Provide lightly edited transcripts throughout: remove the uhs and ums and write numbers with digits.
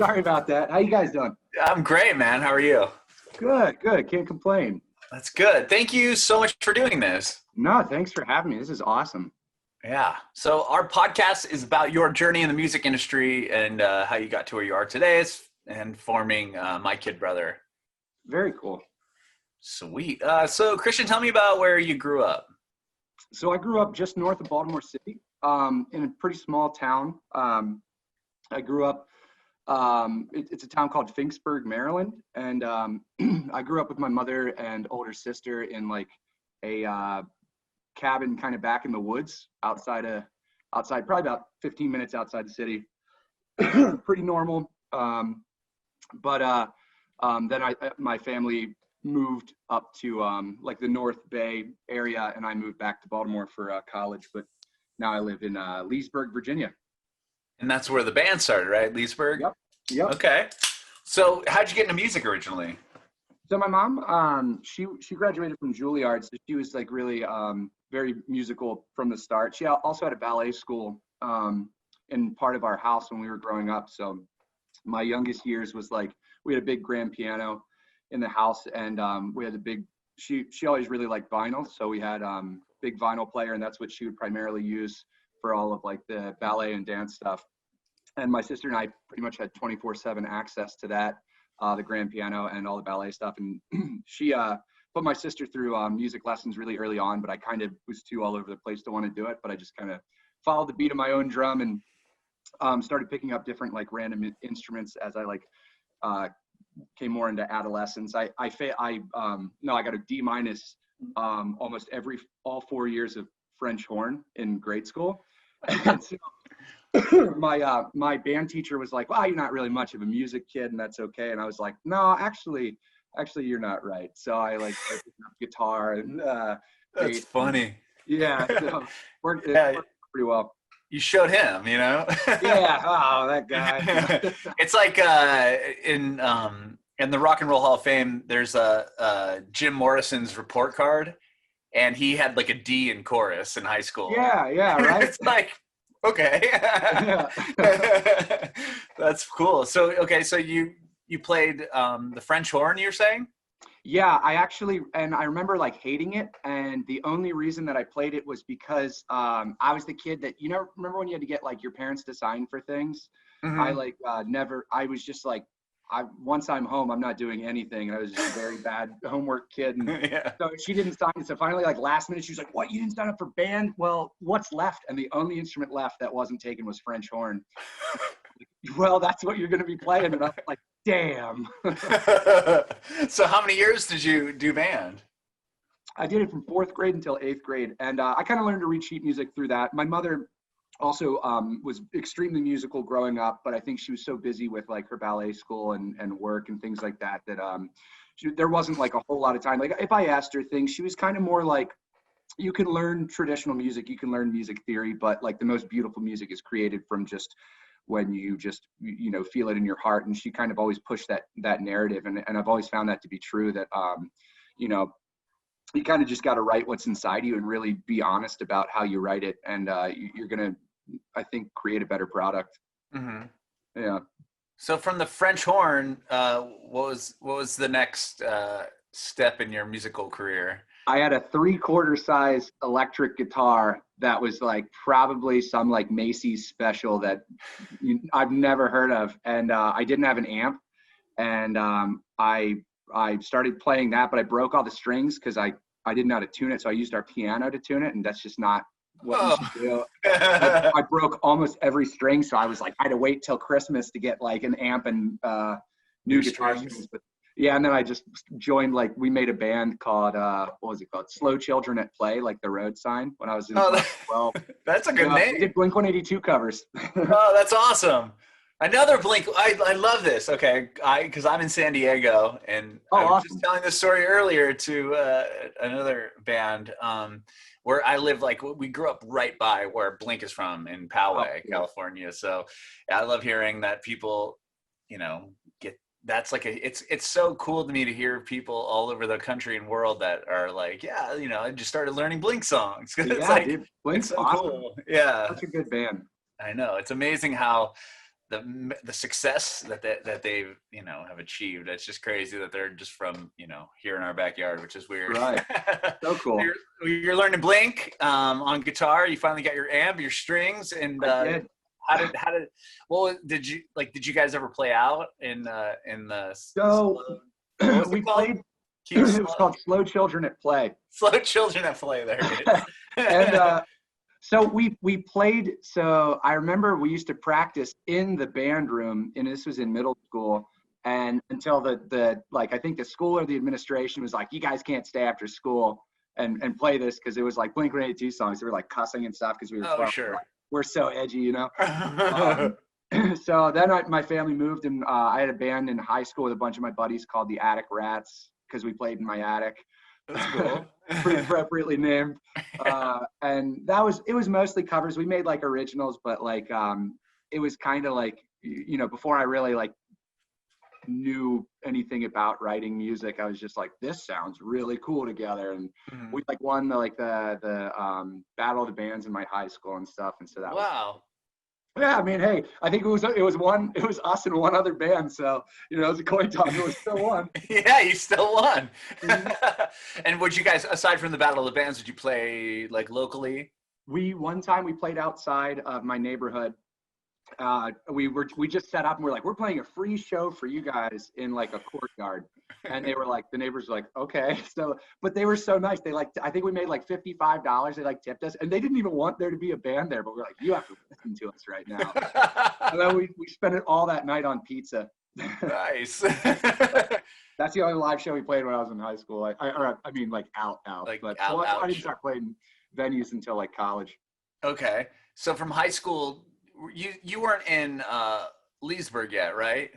Sorry about that. How you guys doing? I'm great, man. How are you? Good, good. Can't complain. That's good. Thank you so much for doing this. No, thanks for having me. This is awesome. Yeah. So our podcast is about your journey in the music industry and how you got to where you are today and forming My Kid Brother. Very cool. Sweet. So Christian, tell me about where you grew up. So I grew up just north of Baltimore City, in a pretty small town. I grew up, it's a town called Finksburg, Maryland. And I grew up with my mother and older sister in like a cabin kind of back in the woods outside, probably about 15 minutes outside the city. Pretty normal. But then my family moved up to like the North Bay area, and I moved back to Baltimore for college. But now I live in Leesburg, Virginia. And that's where the band started, right? Leesburg? Yep. Okay. So how'd you get into music originally? So my mom, she graduated from Juilliard, so she was like really very musical from the start. She also had a ballet school in part of our house when we were growing up. So my youngest years was like, we had a big grand piano in the house, and we had a big, she always really liked vinyl. So we had big vinyl player, and that's what she would primarily use for all of like the ballet and dance stuff. And my sister and I pretty much had 24/7 access to that, the grand piano and all the ballet stuff. And she put my sister through music lessons really early on, but I kind of was too all over the place to want to do it. But I just kind of followed the beat of my own drum and started picking up different like random instruments as I like came more into adolescence. I got a D- almost all 4 years of French horn in grade school. And so my band teacher was like, "Well, you're not really much of a music kid, and that's okay." And I was like, "No, actually, you're not right." So I like picked up guitar and That's funny. Yeah, so worked pretty well. You showed him, you know? Yeah. Oh, that guy. It's like in the Rock and Roll Hall of Fame, there's Jim Morrison's report card, and he had like a D in chorus in high school. Yeah, right. It's like, okay. Yeah. That's cool. So you played the French horn, you're saying? Yeah, I remember like hating it, and the only reason that I played it was because I was the kid that, remember when you had to get like your parents to sign for things? Mm-hmm. I was just like, once I'm home, I'm not doing anything. And I was just a very bad homework kid. And Yeah. So she didn't sign it. So finally, like last minute, she was like, "What, you didn't sign up for band? Well, what's left?" And the only instrument left that wasn't taken was French horn. Well, that's what you're going to be playing. And I was like, damn. So how many years did you do band? I did it from 4th grade until 8th grade. And I kind of learned to read sheet music through that. My mother also was extremely musical growing up, but I think she was so busy with like her ballet school and work and things like that, there wasn't like a whole lot of time. Like if I asked her things, she was kind of more like, you can learn traditional music, you can learn music theory, but like the most beautiful music is created from just when you just, feel it in your heart. And she kind of always pushed that narrative. And I've always found that to be true, that, you kind of just got to write what's inside you and really be honest about how you write it. And you're going to, I think, create a better product. Mm-hmm. Yeah. So from the French horn, what was the next step in your musical career? I had a 3/4 size electric guitar that was like probably some like Macy's special that I've never heard of. And I didn't have an amp. And I started playing that, but I broke all the strings because I didn't know how to tune it. So I used our piano to tune it, and that's just not what you should do. I broke almost every string. So I was like, I had to wait till Christmas to get like an amp and new guitar strings. But yeah, and then I just joined, like, we made a band called, what was it called? Slow Children at Play, like the road sign, when I was in class 12. That's a good name. We did Blink-182 covers. Oh, that's awesome. Another Blink. I love this. Okay, because I'm in San Diego, and I was just telling this story earlier to another band where I live. Like, we grew up right by where Blink is from in Poway, California. So I love hearing that people, get. That's like it's so cool to me to hear people all over the country and world that are like, I just started learning Blink songs. Yeah, it's like, dude, Blink's so awesome. cool. Yeah, such a good band. I know. It's amazing how the success that they've have achieved. It's just crazy that they're just from here in our backyard, which is weird. Right. So cool. You're learning Blink on guitar. You finally got your amp, your strings, and I did. Did you guys ever play out in the so we played? It was called Slow Children at Play. Slow Children at Play. There it is. And so we played. So I remember we used to practice in the band room, and this was in middle school. And until the I think the school or the administration was like, you guys can't stay after school and play this, because it was like Blink-182 songs. They were like cussing and stuff because we were sure. We're so edgy, So then my family moved, and I had a band in high school with a bunch of my buddies called the Attic Rats, because we played in my attic. That's cool. Pretty appropriately named. And it was mostly covers. We made like originals, but it was kind of like, before I really knew anything about writing music, I was just like, this sounds really cool together. And we won the battle of the bands in my high school and stuff. And so that was, yeah, I mean, hey, I think it was us and one other band. So, it was a coin toss. It was still won. Yeah, you still won. And would you guys, aside from the battle of the bands, did you play locally? One time we played outside of my neighborhood. We just set up and we're playing a free show for you guys in a courtyard. And they were the neighbors were like, okay. So, but they were so nice. They I think we made $55. They tipped us, and they didn't even want there to be a band there, but we're like, you have to listen to us right now. And then we spent it all that night on pizza. Nice. That's the only live show we played when I was in high school. I mean out. But I didn't start playing venues until college. Okay. So from high school, you weren't in Leesburg yet, right?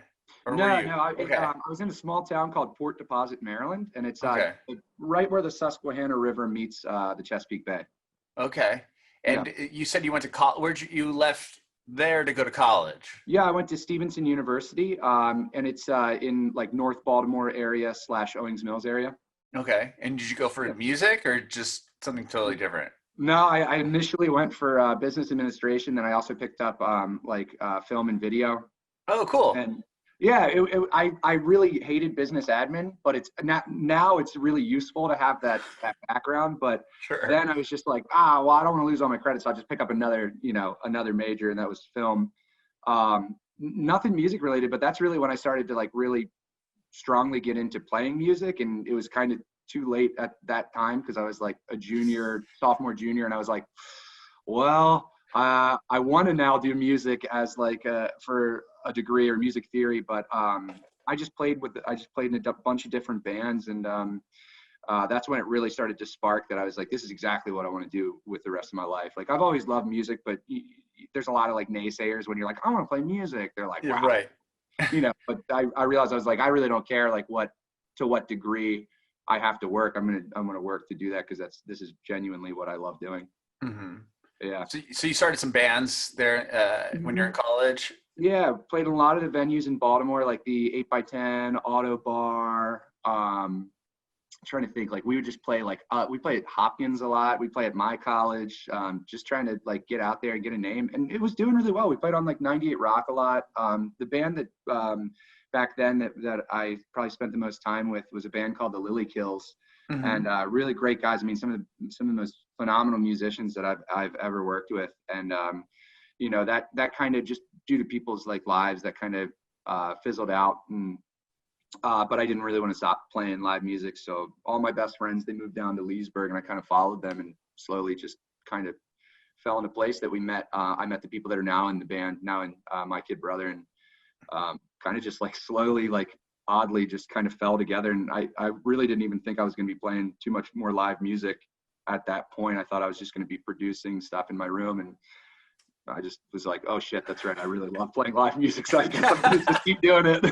Or no. I was in a small town called Port Deposit, Maryland, and it's right where the Susquehanna River meets the Chesapeake Bay. Okay. And you said you went to college. Where'd you left there to go to college? Yeah, I went to Stevenson University, and it's in North Baltimore area / Owings Mills area. Okay. And did you go for music or just something totally different? No, I initially went for business administration, and I also picked up film and video. Oh, cool. And yeah, I really hated business admin, but it's now it's really useful to have that background. But then I was just like, I don't want to lose all my credits, so I'll just pick up another major, and that was film. Nothing music related, but that's really when I started to really strongly get into playing music, and it was kind of too late at that time because I was a sophomore, junior, and I was like, well, I want to now do music as for a degree or music theory, but I just played in a bunch of different bands, and that's when it really started to spark that I was like, this is exactly what I want to do with the rest of my life. I've always loved music, but there's a lot of naysayers when you're like, I want to play music. They're like, wow. Right. But I realized I was like, I really don't care to what degree I have to work. I'm gonna work to do that because this is genuinely what I love doing. Mm-hmm. Yeah. So you started some bands there when you're in college? Yeah, played in a lot of the venues in Baltimore, like the 8x10, Auto Bar. Trying to think, we would just play we played at Hopkins a lot. We play at my college, just trying to get out there and get a name. And it was doing really well. We played on 98 Rock a lot. The band that back then that I probably spent the most time with was a band called the Lily Kills. Mm-hmm. And really great guys. I mean, some of the most phenomenal musicians that I've ever worked with. And that kind of just due to people's lives that kind of fizzled out. And but I didn't really want to stop playing live music. So all my best friends, they moved down to Leesburg, and I kind of followed them and slowly just kind of fell into place that we met. I met the people that are now in the band, now in My Kid Brother, and kind of just slowly, oddly just kind of fell together. And I really didn't even think I was going to be playing too much more live music at that point. I thought I was just going to be producing stuff in my room, and I just was like, oh shit, that's right. I really love playing live music, so I guess I'm gonna just keep doing it.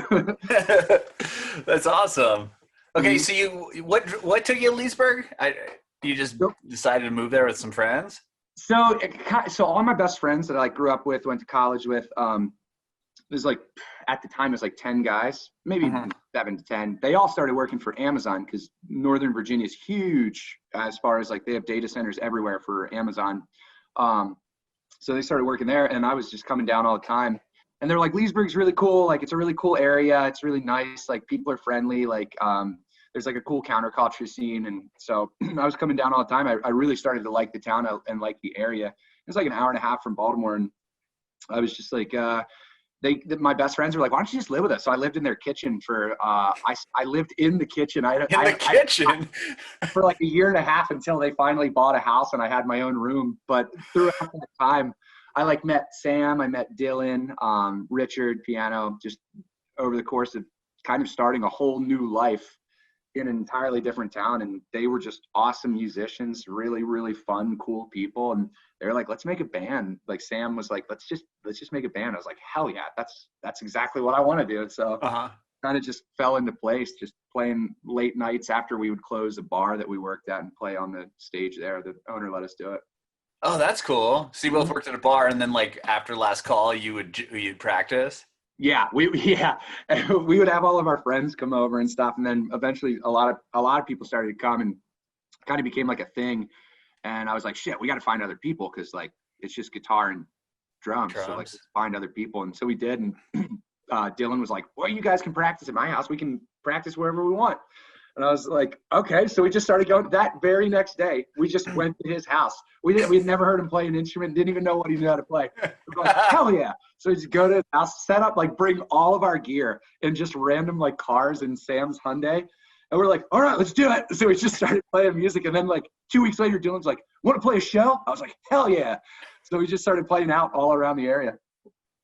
That's awesome. Okay, so what took you to Leesburg? You just decided to move there with some friends? So all my best friends that I grew up with, went to college with, it was at the time it was 10 guys, maybe 7 to 10. They all started working for Amazon because Northern Virginia is huge as far as they have data centers everywhere for Amazon. So they started working there, and I was just coming down all the time. and they're like, Leesburg's really cool. Like, it's a really cool area. It's really nice. Like, people are friendly. Like, there's like a cool counterculture scene. And so I was coming down all the time. I really started to like the town and like the area. It was like an hour and a half from Baltimore. And I was just like, my best friends were like, why don't you just live with us? So I lived in their kitchen for, I lived in the kitchen. Kitchen? For like a year and a half until they finally bought a house and I had my own room. But throughout that time, I like met Sam, I met Dylan, Richard, piano, just over the course of kind of starting a whole new life in an entirely different town. And they were just awesome musicians, really, really fun, cool people. And they were like, let's make a band. Like Sam was like, let's just make a band. I was like, hell yeah, that's exactly what I want to do. So kind of just fell into place, just playing late nights after we would close a bar that we worked at and play on the stage there. The owner let us do it. Oh, that's cool. So you both worked at a bar, and then like after last call, you'd practice? Yeah, we would have all of our friends come over and stuff, and then eventually a lot of people started to come, and kind of became like a thing. And I was like, shit, we got to find other people, because like it's just guitar and drums. So like, let's find other people. And so we did. And Dylan was like, well, you guys can practice at my house. We can practice wherever we want. And I was like, okay. So we just started going. That very next day, we just went to his house. We'd never heard him play an instrument, didn't even know what he knew how to play. We were like, hell yeah. So we just go to his house, set up, like bring all of our gear and just random like cars in Sam's Hyundai. And we're like, all right, let's do it. So we just started playing music. And then like 2 weeks later, Dylan's like, want to play a show? I was like, hell yeah. So we just started playing out all around the area.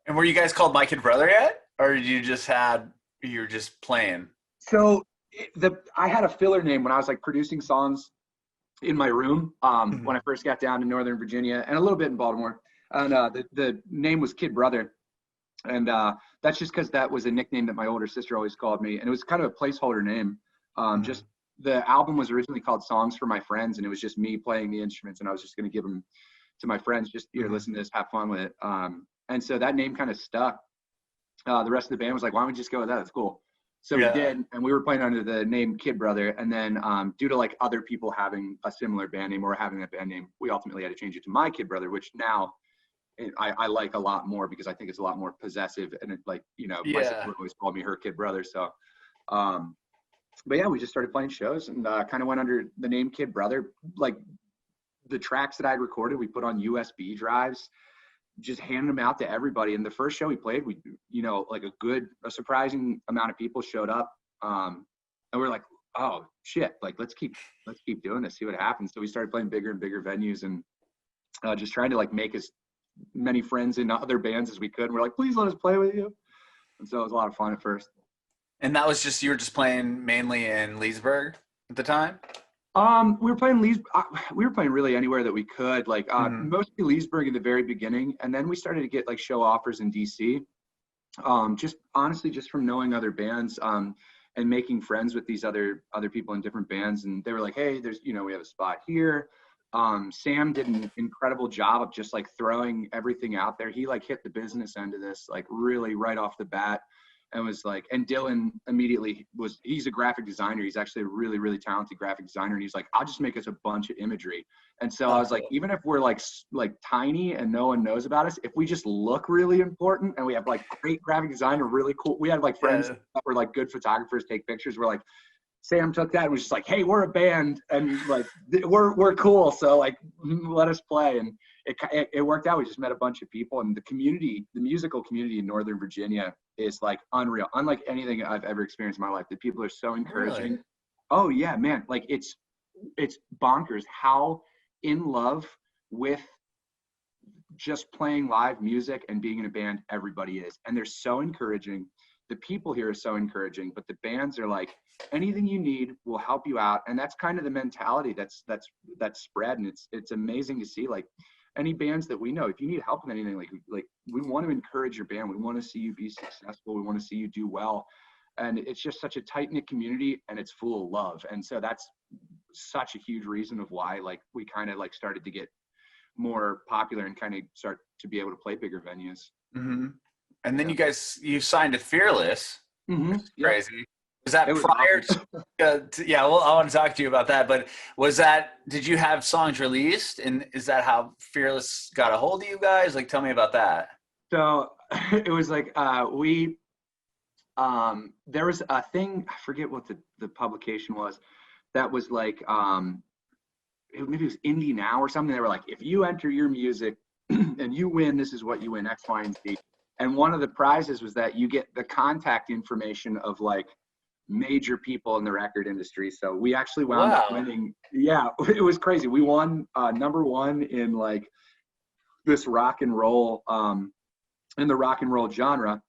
And were you guys called My Kid Brother yet? Or you were just playing? So I had a filler name when I was like producing songs in my room when I first got down to Northern Virginia and a little bit in Baltimore. And the name was Kid Brother. And that's just because that was a nickname that my older sister always called me. And it was kind of a placeholder name. Just the album was originally called Songs for My Friends, and it was just me playing the instruments, and I was just going to give them to my friends, just here, listen to this, have fun with it. And so that name kind of stuck. The rest of the band was like, why don't we just go with that? It's cool. So we did, and we were playing under the name Kid Brother. And then due to like other people having a similar band name or having a band name, we ultimately had to change it to My Kid Brother, which now I like a lot more, because I think it's a lot more possessive. And it, like, you know, my sister always called me her kid brother. So, but yeah, we just started playing shows and kind of went under the name Kid Brother. Like the tracks that I'd recorded, we put on USB drives, just handed them out to everybody. And the first show we played, we, you know, like a surprising amount of people showed up. And we're like, oh shit, like let's keep doing this, see what happens. So we started playing bigger and bigger venues and just trying to like make as many friends in other bands as we could. And we're like, please let us play with you. And so it was a lot of fun at first. And that was just, you were just playing mainly in Leesburg at the time? We were playing we were playing really anywhere that we could, like mostly Leesburg in the very beginning, and then we started to get like show offers in DC. Just honestly, just from knowing other bands and making friends with these other people in different bands, and they were like, hey, there's, you know, we have a spot here. Sam did an incredible job of just like throwing everything out there. He like hit the business end of this like really right off the bat. And was like, and Dylan immediately he's a graphic designer. He's actually a really, really talented graphic designer. And he's like, I'll just make us a bunch of imagery. And so I was like, even if we're like tiny and no one knows about us, if we just look really important and we have like great graphic design or really cool, we had like friends that were like good photographers, take pictures. We're like, Sam took that and was just like, hey, we're a band and like, we're cool. So like, let us play. And it worked out. We just met a bunch of people, and the community, the musical community in Northern Virginia is like unreal, unlike anything I've ever experienced in my life. The people are so encouraging. Really? Oh yeah, man. Like it's bonkers how in love with just playing live music and being in a band everybody is. And they're so encouraging. The people here are so encouraging, but the bands are like, anything you need, we'll help you out. And that's kind of the mentality that's spread. And it's amazing to see, like, any bands that we know, if you need help with anything, like we want to encourage your band. We want to see you be successful. We want to see you do well. And it's just such a tight-knit community, and it's full of love. And so that's such a huge reason of why, like, we kind of like started to get more popular and kind of start to be able to play bigger venues. Mm-hmm. And then you signed to Fearless. Mm-hmm. Crazy. Was that prior to, yeah, well, I want to talk to you about that, but did you have songs released, and is that how Fearless got a hold of you guys? Like, tell me about that. So it was like there was a thing, I forget what the publication was, that was like maybe it was Indie Now or something. They were like, if you enter your music and you win, this is what you win, X, Y, and Z. And one of the prizes was that you get the contact information of like major people in the record industry. So we actually wound up winning. Yeah, it was crazy. We won #1 in like this rock and roll, in the rock and roll genre.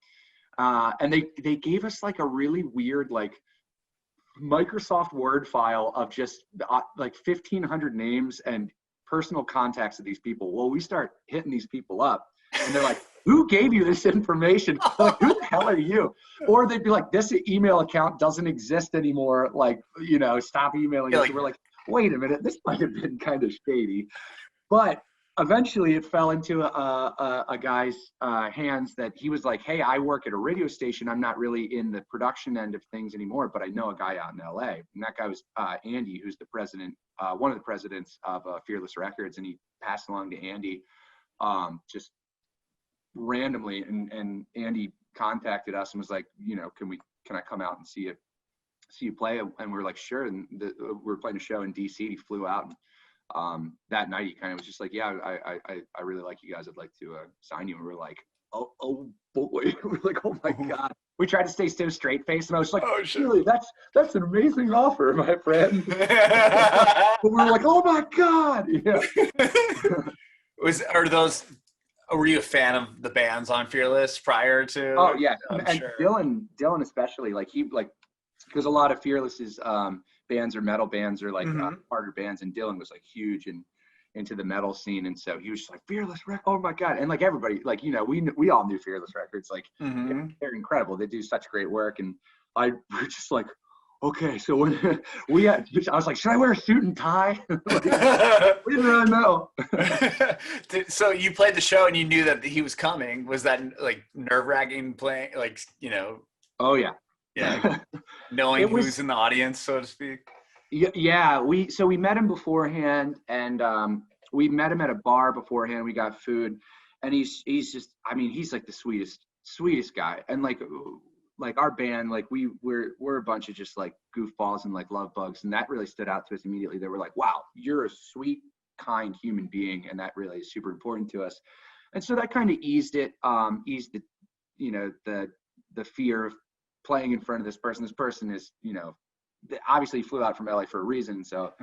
And they gave us like a really weird like Microsoft Word file of just like 1,500 names and personal contacts of these people. Well, we start hitting these people up and they're like, who gave you this information? Like, who the hell are you? Or they'd be like, this email account doesn't exist anymore. Like, you know, stop emailing us. So we're like, wait a minute, this might have been kind of shady. But eventually it fell into a guy's hands that he was like, hey, I work at a radio station. I'm not really in the production end of things anymore, but I know a guy out in LA. And that guy was Andy, who's the president, one of the presidents of Fearless Records. And he passed along to Andy just randomly. And Andy contacted us and was like, you know, can I come out and see you play? And we were like, sure. And we were playing a show in DC. He flew out. And that night he kind of was just like, yeah, I really like you guys. I'd like to sign you. And we were like, oh boy. We were like, oh my God. We tried to stay so straight faced, and I was like, oh, really, that's an amazing offer, my friend. But we were like, oh my God. Yeah. Were you a fan of the bands on Fearless prior to? Oh yeah. And sure. Dylan especially, like because a lot of Fearless's bands or metal bands or like harder bands, and Dylan was like huge and into the metal scene, and so he was just like, Fearless record, oh my God. And like everybody, like, you know, we all knew Fearless Records, like they're incredible, they do such great work. And we're just like, okay, so when I was like, should I wear a suit and tie? Like, we didn't really know. So you played the show and you knew that he was coming. Was that like nerve-wracking playing, like, you know? Oh yeah. Yeah, knowing who's in the audience, so to speak. Yeah, we met him beforehand, and we met him at a bar beforehand. We got food, and he's just, I mean, he's like the sweetest guy. And like our band, like we're a bunch of just like goofballs and like love bugs, and that really stood out to us immediately. They were like, wow, you're a sweet, kind human being, and that really is super important to us. And so that kind of eased the, you know, the fear of playing in front of this person. This person is, you know, obviously flew out from LA for a reason. So,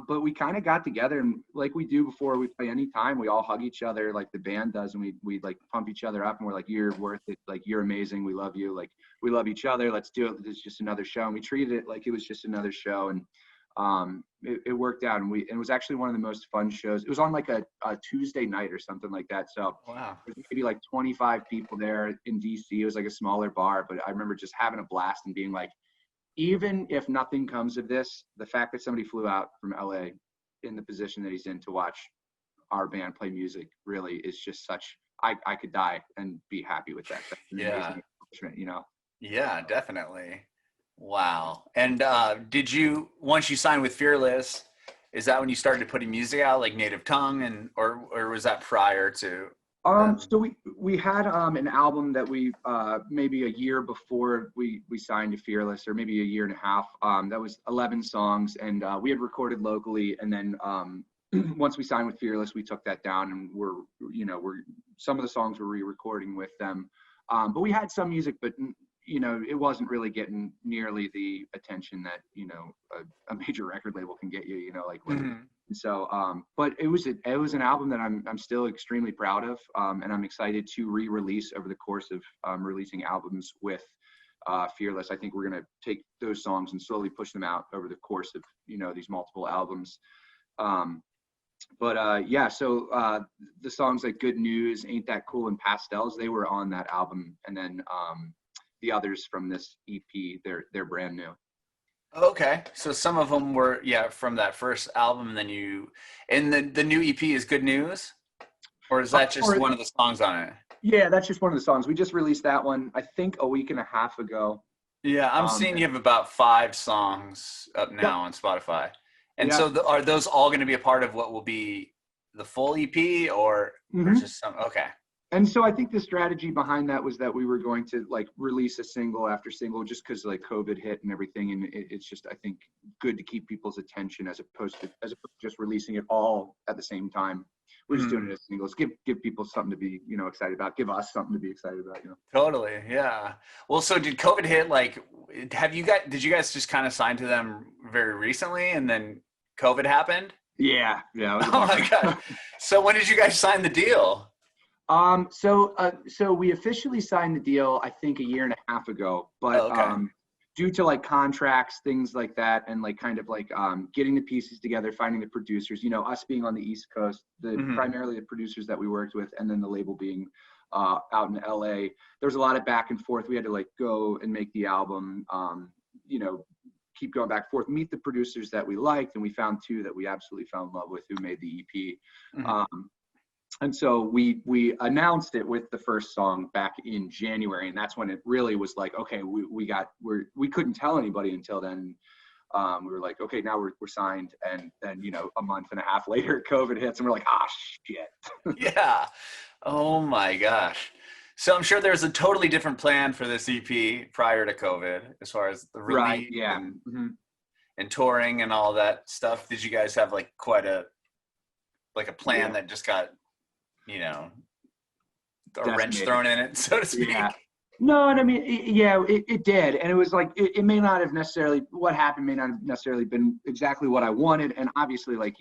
but we kind of got together, and like we do before we play any time, we all hug each other like the band does, and we like pump each other up, and we're like, you're worth it. Like, you're amazing. We love you. Like, we love each other. Let's do it. It's just another show. And we treated it like it was just another show. And it worked out. And it was actually one of the most fun shows. It was on like a Tuesday night or something like that. So wow, there was maybe like 25 people there in DC. It was like a smaller bar, but I remember just having a blast and being like, even if nothing comes of this, the fact that somebody flew out from LA in the position that he's in to watch our band play music really is just such, I could die and be happy with that. That's an amazing accomplishment, you know? Yeah, definitely. Wow. And did you, once you signed with Fearless, is that when you started putting music out, like Native Tongue, or was that prior to? So we had an album that we maybe a year before we signed to Fearless, or maybe a year and a half. That was 11 songs, and we had recorded locally. And then once we signed with Fearless, we took that down, and we're some of the songs we're re-recording with them. But we had some music, but you know, it wasn't really getting nearly the attention that, you know, a major record label can get you, you know, like when, so, but it was an album that I'm still extremely proud of. And I'm excited to re-release over the course of releasing albums with Fearless. I think we're going to take those songs and slowly push them out over the course of, you know, these multiple albums. Yeah, so the songs like Good News, Ain't That Cool, and Pastels, they were on that album. And then the others from this EP, they're brand new. Okay, so some of them were from that first album, and then the new EP is Good News, or is that just one of the songs on it? Yeah, that's just one of the songs. We just released that one, I think, a week and a half ago. Yeah, I'm seeing you have about 5 songs up now on Spotify, and so are those all going to be a part of what will be the full EP, or just some? Okay. And so I think the strategy behind that was that we were going to like release a single after single just because like COVID hit and everything. And it's just, I think, good to keep people's attention as opposed to just releasing it all at the same time. We're just doing it as singles. Give people something to be, excited about. Give us something to be excited about, Totally. Yeah. Well, so did COVID hit, like, did you guys just kind of sign to them very recently and then COVID happened? Yeah. It was a Oh my God. So when did you guys sign the deal? So we officially signed the deal, I think, a year and a half ago, but due to like contracts, things like that, and like kind of like getting the pieces together, finding the producers, us being on the East Coast, primarily the producers that we worked with, and then the label being out in LA, there's a lot of back and forth. We had to like go and make the album, keep going back and forth, meet the producers that we liked, and we found two that we absolutely fell in love with who made the EP. And so we announced it with the first song back in January, and that's when it really was like, okay, we couldn't tell anybody until then. We were like, okay, now we're signed, and then a month and a half later, COVID hits, and we're like, shit. Yeah. Oh my gosh. So I'm sure there's a totally different plan for this EP prior to COVID, as far as the release and touring and all that stuff. Did you guys have like quite a plan that just got a wrench thrown in it, so to speak? Yeah. No, and I mean, it did. And it was like, it may not have necessarily, what happened may not have necessarily been exactly what I wanted. And obviously, like,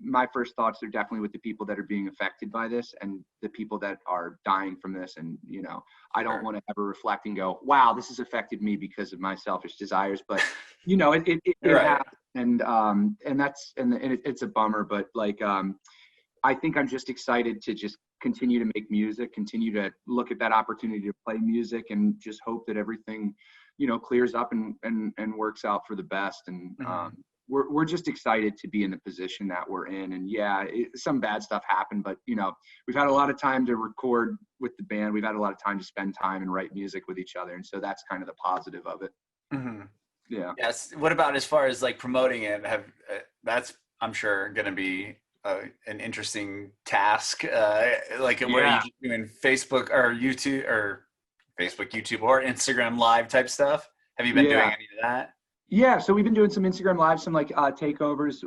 my first thoughts are definitely with the people that are being affected by this and the people that are dying from this. And, I don't want to ever reflect and go, wow, this has affected me because of my selfish desires. But, it happened. And it's a bummer, but like, I think I'm just excited to just continue to make music, continue to look at that opportunity to play music, and just hope that everything, clears up and works out for the best. And we're just excited to be in the position that we're in. And some bad stuff happened, but we've had a lot of time to record with the band. We've had a lot of time to spend time and write music with each other. And so that's kind of the positive of it. Yeah. Yes. What about as far as like promoting it? That's, I'm sure, going to be an interesting task. What are you doing? Facebook or YouTube or Instagram live type stuff? Have you been doing any of that? Yeah, so we've been doing some Instagram live, some like takeovers,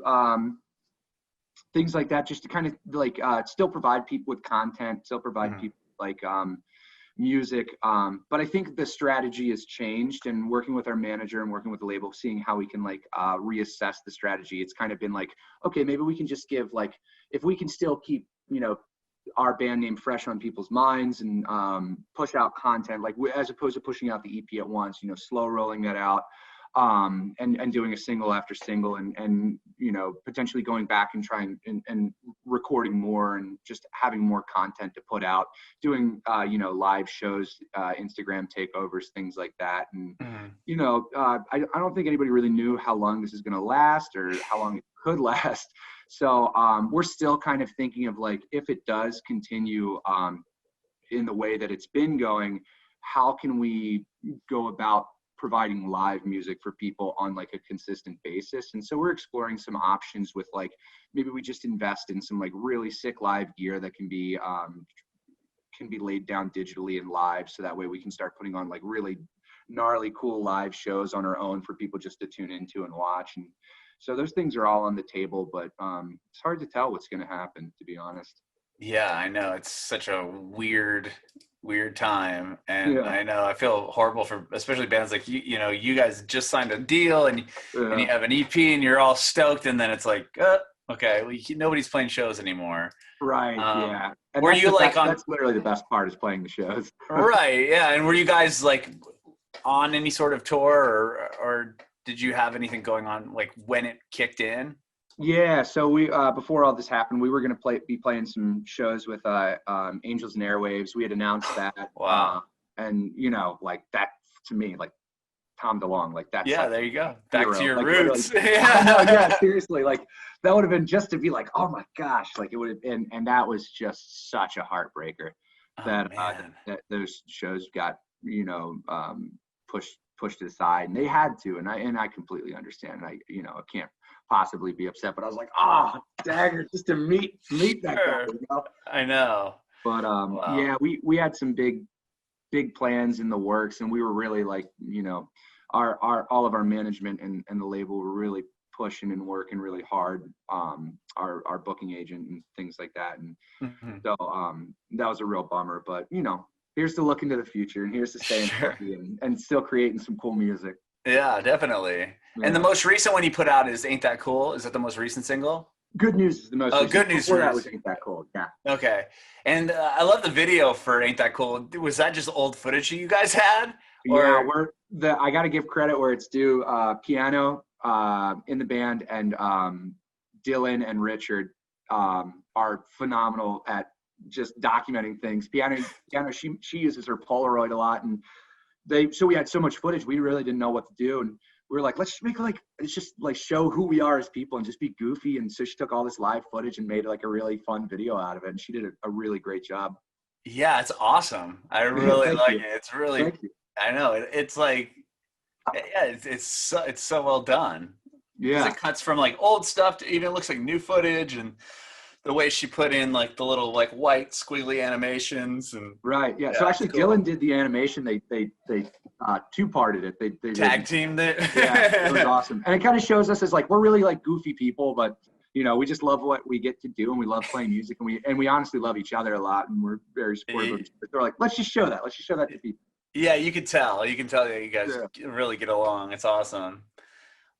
things like that, just to kind of like still provide people with content, still provide people like music. But I think the strategy has changed, and working with our manager and working with the label, seeing how we can like reassess the strategy. It's kind of been like, okay, maybe we can just give like, if we can still keep, our band name fresh on people's minds and push out content, like as opposed to pushing out the EP at once, slow rolling that out. And doing a single after single and potentially going back and trying and recording more and just having more content to put out, doing live shows, Instagram takeovers, things like that. And I don't think anybody really knew how long this is going to last or how long it could last. So we're still kind of thinking of like, if it does continue in the way that it's been going, how can we go about providing live music for people on like a consistent basis? And so we're exploring some options with like, maybe we just invest in some like really sick live gear that can be laid down digitally and live, so that way we can start putting on like really gnarly cool live shows on our own for people just to tune into and watch. And so those things are all on the table, but it's hard to tell what's going to happen, to be honest. Yeah, I know. It's such a weird time, and I know I feel horrible for especially bands like you guys just signed a deal and you have an EP and you're all stoked, and then it's like okay, well, nobody's playing shows anymore, right? And were you like that's literally the best part, is playing the shows. Right. And were you guys like on any sort of tour, or did you have anything going on like when it kicked in? Yeah, so we before all this happened, we were going to be playing some shows with Angels and Airwaves. We had announced that. Wow. And like that, to me, like Tom DeLonge, like that's like, there you go, back to your like, roots. Seriously, like that would have been just to be like, oh my gosh, like it would have been, and that was just such a heartbreaker that those shows got pushed aside, and they had to, and I completely understand. I can't possibly be upset, but I was like, dagger, just to meet that guy. I know. But Wow. yeah, we had some big plans in the works, and we were really like, our all of our management and the label were really pushing and working really hard, our booking agent and things like that. And Mm-hmm. so that was a real bummer, but here's to look into the future, and here's to staying Sure. healthy and still creating some cool music. Yeah, definitely. And the Yeah. most recent one you put out is Ain't That Cool? Is that the most recent single? Good News is the most Oh, recent. Good News Before that is. was Ain't That Cool. Yeah. Okay. And I love the video for Ain't That Cool. Was that just old footage you guys had? Yeah, Or I got to give credit where it's due. Piano in the band, and Dylan and Richard are phenomenal at just documenting things. Piano, she uses her Polaroid a lot, and so we had so much footage, we really didn't know what to do, and we were like, let's just make it's just like show who we are as people and just be goofy. And so she took all this live footage and made like a really fun video out of it, and she did a really great job. yeah, it's awesome. I really Thank like you. it. It's really, Thank you. I know it's like, yeah, it's so well done. Because Yeah. it cuts from like old stuff to even looks like new footage, and the way she put in like the little like white squiggly animations and Right. Yeah. yeah, So it's actually, cool. Dylan did the animation. They two-parted it. They Tag teamed it. Yeah, it was awesome, and it kind of shows us as like we're really like goofy people, but we just love what we get to do, and we love playing music, and we honestly love each other a lot, and we're very supportive of each other. They're like, let's just show that to people. Yeah, you can tell that you guys really get along. It's awesome.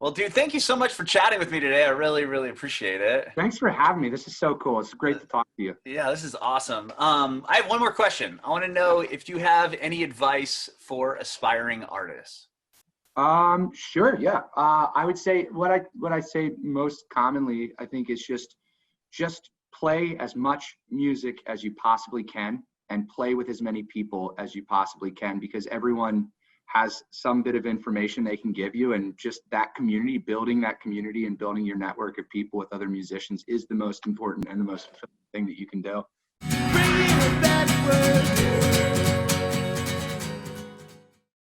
Well, dude, thank you so much for chatting with me today. I really, really appreciate it. Thanks for having me. This is so cool. It's great to talk to you. Yeah, this is awesome. I have one more question. I want to know if you have any advice for aspiring artists. Sure. Yeah. I would say what I say most commonly, I think, is just play as much music as you possibly can, and play with as many people as you possibly can, because everyone has some bit of information they can give you, and just building that community and building your network of people with other musicians is the most important and the most fulfilling thing that you can do.